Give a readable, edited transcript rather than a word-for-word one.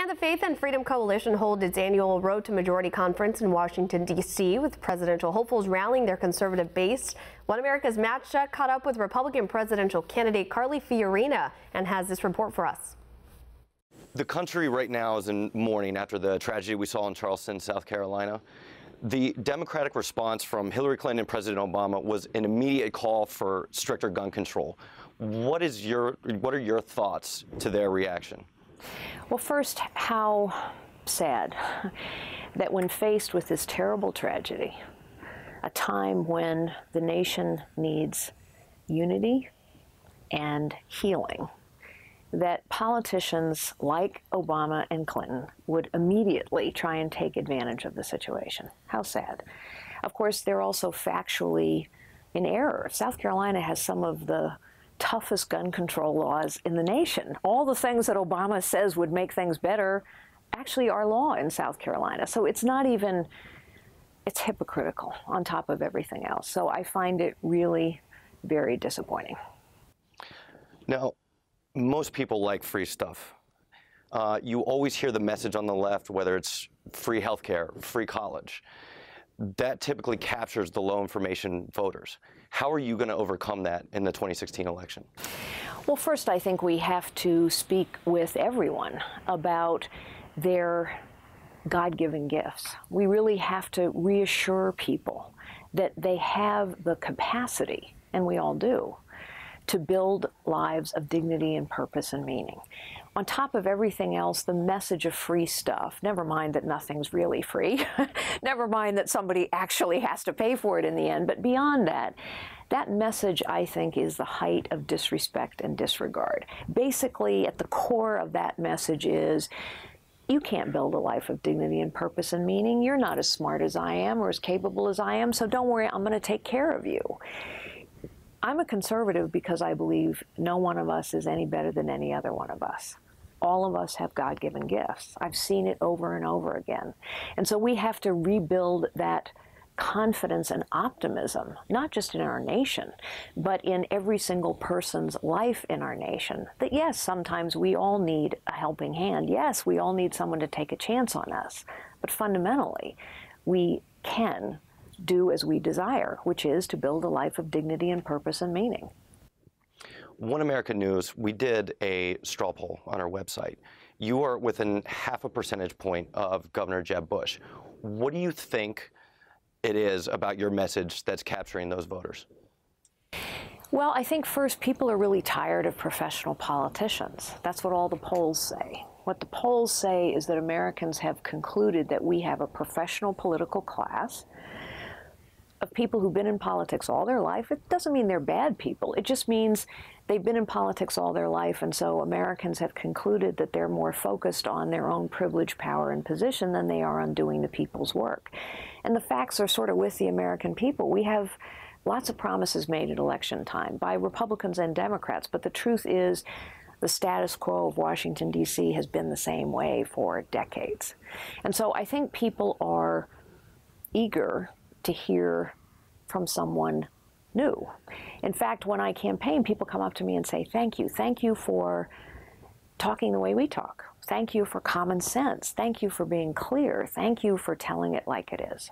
And the Faith and Freedom Coalition holds its annual Road to Majority conference in Washington, D.C., with presidential hopefuls rallying their conservative base. One America's Matt SCHUCK caught up with Republican presidential candidate Carly Fiorina and has this report for us. The country right now is in mourning after the tragedy we saw in Charleston, South Carolina. The Democratic response from Hillary Clinton and President Obama was an immediate call for stricter gun control. What are your thoughts to their reaction? Well, first, how sad that when faced with this terrible tragedy, a time when the nation needs unity and healing, that politicians like Obama and Clinton would immediately try and take advantage of the situation. How sad. Of course, they're also factually in error. South Carolina has some of the toughest gun control laws in the nation. All the things that Obama says would make things better actually are law in South Carolina. So it's not even, it's hypocritical on top of everything else. So I find it really very disappointing. Now, most people like free stuff. You always hear the message on the left, whether it's free healthcare, free college. That typically captures the low information voters. How are you going to overcome that in the 2016 election? Well, first, I think we have to speak with everyone about their God-given gifts. We really have to reassure people that they have the capacity, and we all do, to build lives of dignity and purpose and meaning. On top of everything else, the message of free stuff, never mind that nothing's really free, never mind that somebody actually has to pay for it in the end, but beyond that, that message, I think, is the height of disrespect and disregard. Basically, at the core of that message is, you can't build a life of dignity and purpose and meaning. You're not as smart as I am or as capable as I am, so don't worry, I'm going to take care of you. I'm a conservative because I believe no one of us is any better than any other one of us. All of us have God-given gifts. I've seen it over and over again. And so we have to rebuild that confidence and optimism, not just in our nation, but in every single person's life in our nation. That yes, sometimes we all need a helping hand. Yes, we all need someone to take a chance on us. But fundamentally, we can do as we desire, which is to build a life of dignity and purpose and meaning. One American News, we did a straw poll on our website. You are within half a percentage point of Governor Jeb Bush. What do you think it is about your message that's capturing those voters? Well, I think first, people are really tired of professional politicians. That's what all the polls say. What the polls say is that Americans have concluded that we have a professional political class of people who've been in politics all their life. It doesn't mean they're bad people. It just means they've been in politics all their life, and so Americans have concluded that they're more focused on their own privilege, power, and position than they are on doing the people's work. And the facts are sort of with the American people. We have lots of promises made at election time by Republicans and Democrats, but the truth is the status quo of Washington, D.C. has been the same way for decades. And so I think people are eager to hear from someone new. In fact, when I campaign, people come up to me and say, thank you. Thank you for talking the way we talk. Thank you for common sense. Thank you for being clear. Thank you for telling it like it is.